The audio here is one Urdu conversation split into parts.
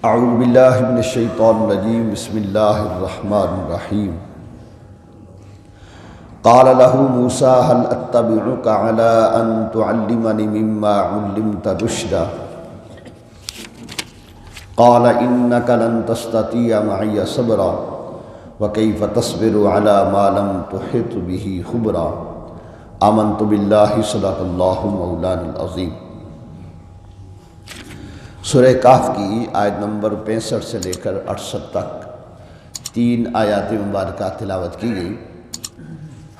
اعوذ باللہ من الشیطان الرجیم بسم اللہ الرحمن الرحیم قال له موسیٰ هل اتبعک علی ان تعلمنی مما علمت رشدا قال انک لن تستطیع معی صبرا وکیف تصبر علی ما لم تحط به خبرا آمنت باللہ صدق اللہ مولانا العظیم۔ سورہ کہف کی آیت نمبر 65 سے لے کر 68 تک 3 آیات مبارکہ تلاوت کی گئی۔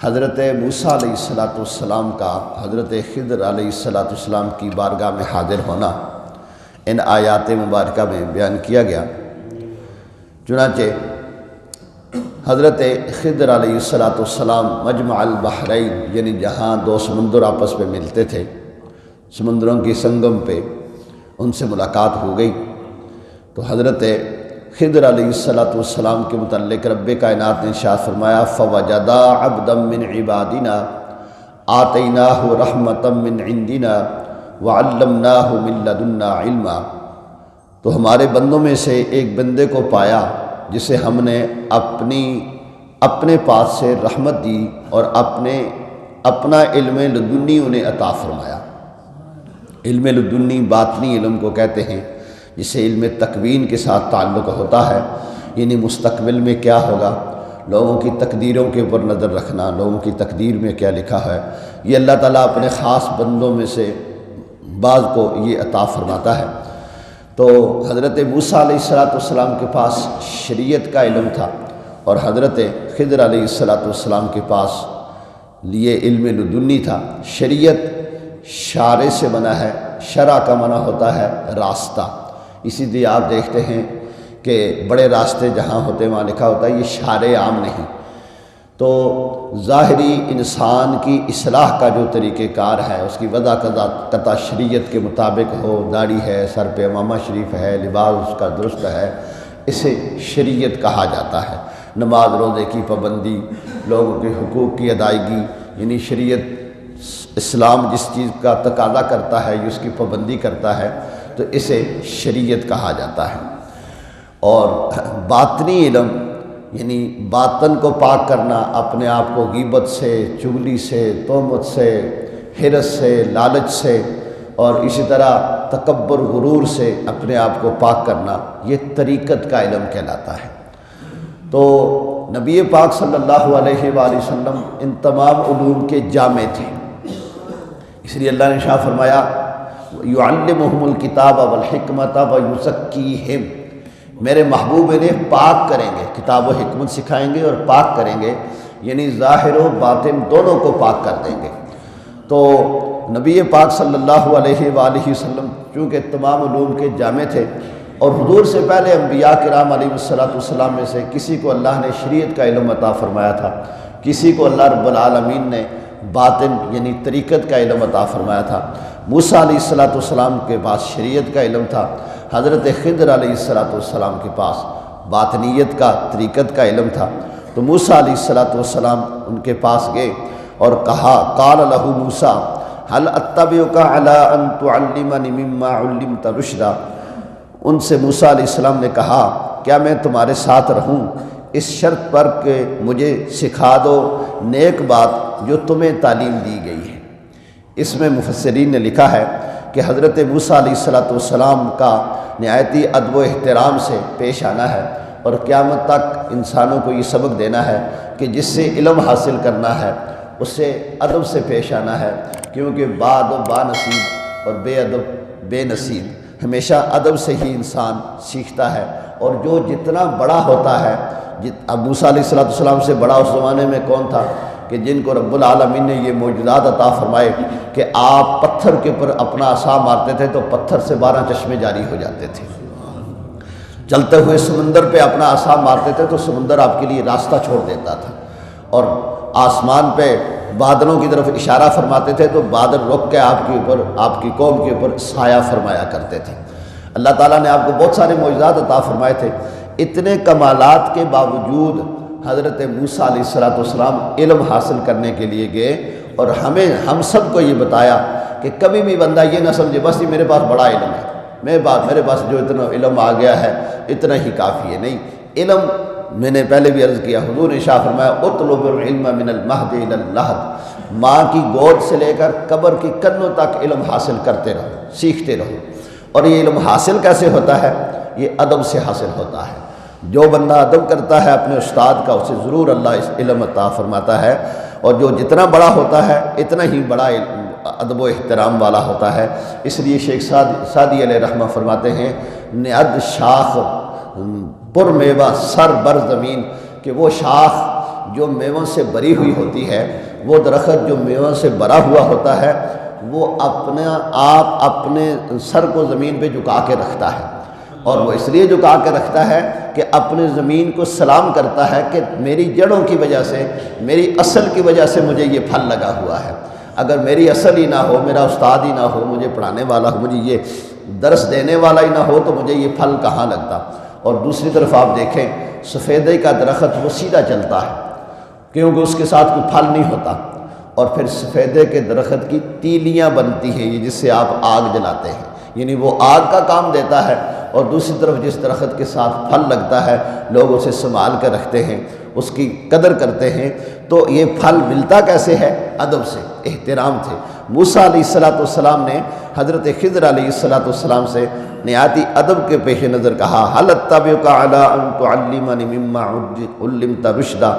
حضرت موسیٰ علیہ السلام کا حضرت خضر علیہ السلام کی بارگاہ میں حاضر ہونا ان آیات مبارکہ میں بیان کیا گیا۔ چنانچہ حضرت خضر علیہ السلام مجمع البحرین یعنی جہاں دو سمندر آپس میں ملتے تھے، سمندروں کی سنگم پہ ان سے ملاقات ہو گئی تو حضرت خضر علیہ السلام کے متعلق رب کائنات نے ارشاد فرمایا فوجدا عبدا من عبادنا آتیناہ رحمتا من عندنا وعلمناہ من لدنا علما، تو ہمارے بندوں میں سے ایک بندے کو پایا جسے ہم نے اپنے پاس سے رحمت دی اور اپنا علم لدنی انہیں عطا فرمایا۔ علم لدنی باطنی علم کو کہتے ہیں، جسے علم تکوین کے ساتھ تعلق ہوتا ہے، یعنی مستقبل میں کیا ہوگا، لوگوں کی تقدیروں کے اوپر نظر رکھنا، لوگوں کی تقدیر میں کیا لکھا ہے، یہ اللہ تعالیٰ اپنے خاص بندوں میں سے بعض کو یہ عطا فرماتا ہے۔ تو حضرت موسیٰ علیہ السلام کے پاس شریعت کا علم تھا اور حضرت خضر علیہ السلام کے پاس لیے علم لدنی تھا۔ شریعت شارع سے بنا ہے، شرع کا معنی ہوتا ہے راستہ، اسی لیے آپ دیکھتے ہیں کہ بڑے راستے جہاں ہوتے ہیں وہاں لکھا ہوتا ہے یہ شارع عام نہیں۔ تو ظاہری انسان کی اصلاح کا جو طریقہ کار ہے اس کی وضع قطع شریعت کے مطابق ہو، داڑھی ہے، سر پہ امامہ شریف ہے، لباس اس کا درست ہے، اسے شریعت کہا جاتا ہے۔ نماز روزے کی پابندی، لوگوں کے حقوق کی ادائیگی، یعنی شریعت اسلام جس چیز کا تقاضا کرتا ہے اس کی پابندی کرتا ہے تو اسے شریعت کہا جاتا ہے۔ اور باطنی علم یعنی باطن کو پاک کرنا، اپنے آپ کو غیبت سے، چغلی سے، تہمت سے، حرص سے، لالچ سے اور اسی طرح تکبر غرور سے اپنے آپ کو پاک کرنا، یہ طریقت کا علم کہلاتا ہے۔ تو نبی پاک صلی اللہ علیہ وآلہ وسلم ان تمام علوم کے جامع تھے، اس لیے اللہ نے ارشاد فرمایا یعلمہم الکتاب والحکمت ویزکیہم، میرے محبوب انہیں پاک کریں گے، کتاب و حکمت سکھائیں گے اور پاک کریں گے، یعنی ظاہر و باطن دونوں کو پاک کر دیں گے۔ تو نبی پاک صلی اللہ علیہ وآلہ وسلم چونکہ تمام علوم کے جامع تھے اور حضور سے پہلے انبیاء کرام علیہ السلام میں سے کسی کو اللہ نے شریعت کا علم عطا فرمایا تھا، کسی کو اللہ رب العالمین نے باطن یعنی طریقت کا علم عطا فرمایا تھا۔ موسیٰ علیہ السلام کے پاس شریعت کا علم تھا، حضرت خضر علیہ السلام کے پاس باطنیت کا طریقت کا علم تھا۔ تو موسیٰ علیہ السلام ان کے پاس گئے اور کہا قال له موسیٰ هل اتبعک علی ان تعلمنی مما علمت رشدا، ان سے موسیٰ علیہ السلام نے کہا کیا میں تمہارے ساتھ رہوں اس شرط پر کہ مجھے سکھا دو نیک بات جو تمہیں تعلیم دی گئی ہے۔ اس میں مفسرین نے لکھا ہے کہ حضرت موسیٰ علیہ السلام کا نہایتی ادب و احترام سے پیش آنا ہے اور قیامت تک انسانوں کو یہ سبق دینا ہے کہ جس سے علم حاصل کرنا ہے اس سے ادب سے پیش آنا ہے، کیونکہ با نصیب اور بے ادب بے نصیب، ہمیشہ ادب سے ہی انسان سیکھتا ہے۔ اور جو جتنا بڑا ہوتا ہے، اب موسیٰ علیہ السلام سے بڑا اس زمانے میں کون تھا کہ جن کو رب العالمین نے یہ معجزات عطا فرمائے کہ آپ پتھر کے اوپر اپنا عصا مارتے تھے تو پتھر سے 12 چشمے جاری ہو جاتے تھے، چلتے ہوئے سمندر پہ اپنا عصا مارتے تھے تو سمندر آپ کے لیے راستہ چھوڑ دیتا تھا، اور آسمان پہ بادلوں کی طرف اشارہ فرماتے تھے تو بادل رک کے آپ کے اوپر، آپ کی قوم کے اوپر سایہ فرمایا کرتے تھے۔ اللہ تعالیٰ نے آپ کو بہت سارے معجزات عطا فرمائے تھے۔ اتنے کمالات کے باوجود حضرت موسیٰ علیہ السلام علم حاصل کرنے کے لیے گئے اور ہم سب کو یہ بتایا کہ کبھی بھی بندہ یہ نہ سمجھے بس یہ میرے پاس بڑا علم ہے، میرے پاس جو اتنا علم آ گیا ہے اتنا ہی کافی ہے۔ نہیں، علم میں نے پہلے بھی عرض کیا، حضور نے شاہ فرمایا اطلب العلم من المہد الی اللحد، ماں کی گود سے لے کر قبر کی کنوں تک علم حاصل کرتے رہو، سیکھتے رہو۔ اور یہ علم حاصل کیسے ہوتا ہے؟ یہ ادب سے حاصل ہوتا ہے۔ جو بندہ ادب کرتا ہے اپنے استاد کا، اسے ضرور اللہ اس علم عطا فرماتا ہے، اور جو جتنا بڑا ہوتا ہے اتنا ہی بڑا ادب و احترام والا ہوتا ہے۔ اس لیے شیخ سعدی علیہ رحمہ فرماتے ہیں نعد شاخ پر میوہ سر بر زمین، کہ وہ شاخ جو میووں سے بری ہوئی ہوتی ہے، وہ درخت جو میووں سے بھرا ہوا ہوتا ہے، وہ اپنے سر کو زمین پہ جھکا کے رکھتا ہے، اور وہ اس لیے جھکا کے رکھتا ہے کہ اپنے زمین کو سلام کرتا ہے کہ میری جڑوں کی وجہ سے، میری اصل کی وجہ سے مجھے یہ پھل لگا ہوا ہے۔ اگر میری اصل ہی نہ ہو، میرا استاد ہی نہ ہو، مجھے پڑھانے والا ہو، مجھے یہ درس دینے والا ہی نہ ہو، تو مجھے یہ پھل کہاں لگتا۔ اور دوسری طرف آپ دیکھیں سفیدے کا درخت وہ سیدھا چلتا ہے کیونکہ اس کے ساتھ کوئی پھل نہیں ہوتا، اور پھر سفیدے کے درخت کی تیلیاں بنتی ہیں، یہ جس سے آپ آگ جلاتے ہیں، یعنی وہ آگ کا کام دیتا ہے۔ اور دوسری طرف جس درخت کے ساتھ پھل لگتا ہے لوگ اسے سنبھال کر رکھتے ہیں، اس کی قدر کرتے ہیں۔ تو یہ پھل ملتا کیسے ہے؟ ادب سے، احترام سے۔ موسیٰ علیہ السلام نے حضرت خضر علیہ السلام سے نہایت ادب کے پیش نظر کہا هل اتبعک علی ان تعلمنی مما علمت رشدا،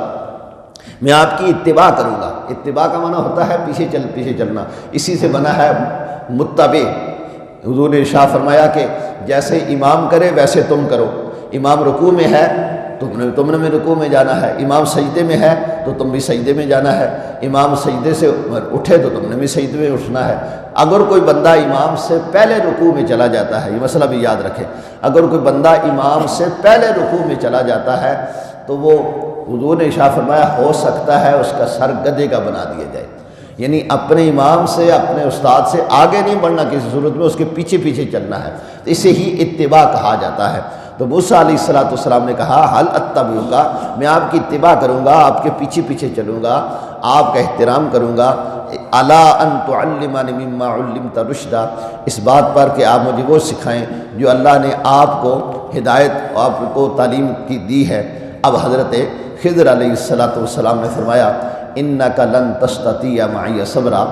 میں آپ کی اتباع کروں گا۔ اتباع کا معنی ہوتا ہے پیچھے چلنا، اسی سے بنا ہے متبع۔ حضور نے ارشاد فرمایا کہ جیسے امام کرے ویسے تم کرو، امام رکوع میں ہے تم نے رکوع میں جانا ہے، امام سجدے میں ہے تو تم بھی سجدے میں جانا ہے، امام سجدے سے اٹھے تو تم نے بھی سجدے میں اٹھنا ہے۔ اگر کوئی بندہ امام سے پہلے رکوع میں چلا جاتا ہے، یہ مسئلہ بھی یاد رکھے، اگر کوئی بندہ امام سے پہلے رکوع میں چلا جاتا ہے تو وہ حضور نے ارشاد فرمایا ہو سکتا ہے اس کا سر گدھے کا بنا دیا جائے، یعنی اپنے امام سے، اپنے استاد سے آگے نہیں بڑھنا کسی صورت میں، اس کے پیچھے چلنا ہے، تو اسے ہی اتباع کہا جاتا ہے۔ تو موسیٰ علیہ السلام نے کہا حل اتبعک، میں آپ کی اتباع کروں گا، آپ کے پیچھے چلوں گا، آپ کا احترام کروں گا، الا ان تعلمنی مما علمت رشدا، اس بات پر کہ آپ مجھے وہ سکھائیں جو اللہ نے آپ کو ہدایت، آپ کو تعلیم کی دی ہے۔ اب حضرت خضر علیہ السلام نے فرمایا انک لن تستطیع معی صبرا،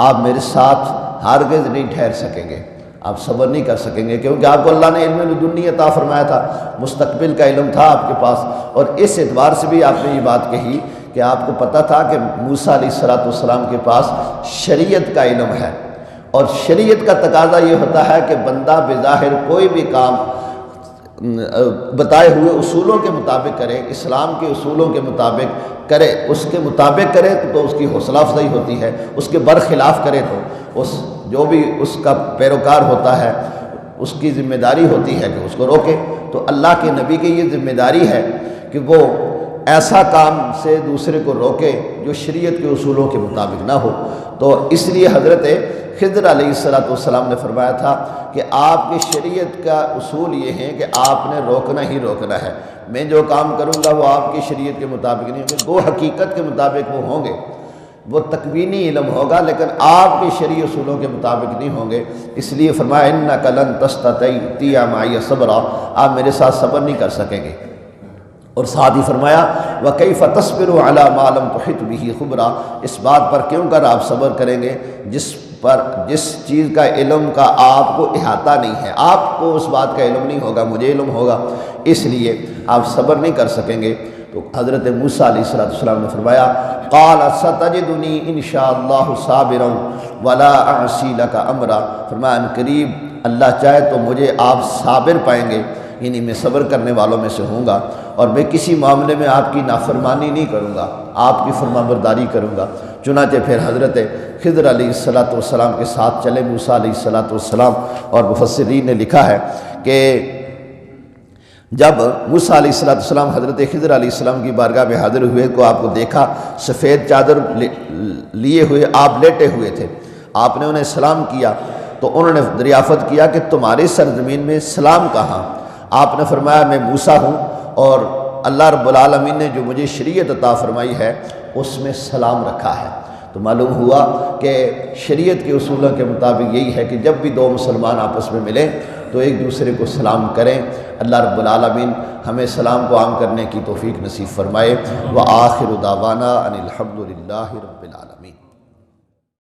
آپ میرے ساتھ ہرگز نہیں ٹھہر سکیں گے، آپ صبر نہیں کر سکیں گے، کیونکہ آپ کو اللہ نے علم لدنی عطا فرمایا تھا، مستقبل کا علم تھا آپ کے پاس، اور اس اعتبار سے بھی آپ نے یہ بات کہی کہ آپ کو پتہ تھا کہ موسیٰ علیہ السلام کے پاس شریعت کا علم ہے، اور شریعت کا تقاضا یہ ہوتا ہے کہ بندہ بظاہر کوئی بھی کام بتائے ہوئے اصولوں کے مطابق کرے، اسلام کے اصولوں کے مطابق کرے، اس کے مطابق کرے تو اس کی حوصلہ افزائی ہوتی ہے، اس کے برخلاف کرے تو جو بھی اس کا پیروکار ہوتا ہے اس کی ذمہ داری ہوتی ہے کہ اس کو روکے۔ تو اللہ کے نبی کی یہ ذمہ داری ہے کہ وہ ایسا کام سے دوسرے کو روکے جو شریعت کے اصولوں کے مطابق نہ ہو۔ تو اس لیے حضرت خضر علیہ السلام نے فرمایا تھا کہ آپ کی شریعت کا اصول یہ ہے کہ آپ نے روکنا ہی روکنا ہے، میں جو کام کروں گا وہ آپ کی شریعت کے مطابق نہیں ہوں گے، وہ حقیقت کے مطابق وہ ہوں گے، وہ تکوینی علم ہوگا لیکن آپ کے شرعی اصولوں کے مطابق نہیں ہوں گے۔ اس لیے فرمایا انک لن تستطیع معی صبرا، آپ میرے ساتھ صبر نہیں کر سکیں گے۔ اور ساتھ ہی فرمایا وَكَيْفَ تَصْبِرُ عَلَى مَا لَمْ تُحِطْ بِهِ خُبْرًا، اس بات پر کیوں کر آپ صبر کریں گے جس چیز کا علم کا آپ کو احاطہ نہیں ہے، آپ کو اس بات کا علم نہیں ہوگا، مجھے علم ہوگا، اس لیے آپ صبر نہیں کر سکیں گے۔ تو حضرت موسیٰ علیہ السلام نے فرمایا قال ستجدنی ان شاء اللہ صابرا ولا اعصی لک امرا، فرمایا ان قریب اللہ چاہے تو مجھے آپ صابر پائیں گے، یعنی میں صبر کرنے والوں میں سے ہوں گا، اور میں کسی معاملے میں آپ کی نافرمانی نہیں کروں گا، آپ کی فرمانبرداری کروں گا۔ چنانچہ پھر حضرت خضر علیہ السلام کے ساتھ چلے موسیٰ علیہ السلام، اور مفسرین نے لکھا ہے کہ جب موسیٰ علیہ السلام حضرت خضر علیہ السلام کی بارگاہ میں حاضر ہوئے کو آپ کو دیکھا سفید چادر لیے ہوئے آپ لیٹے ہوئے تھے، آپ نے انہیں سلام کیا تو انہوں نے دریافت کیا کہ تمہاری سرزمین میں سلام کہاں؟ آپ نے فرمایا میں موسیٰ ہوں اور اللہ رب العالمین نے جو مجھے شریعت عطا فرمائی ہے اس میں سلام رکھا ہے۔ تو معلوم ہوا کہ شریعت کے اصولوں کے مطابق یہی ہے کہ جب بھی دو مسلمان آپس میں ملیں تو ایک دوسرے کو سلام کریں۔ اللہ رب العالمین ہمیں سلام کو عام کرنے کی توفیق نصیب فرمائے۔ وآخر دعوانا ان الحمد للہ رب العالمین۔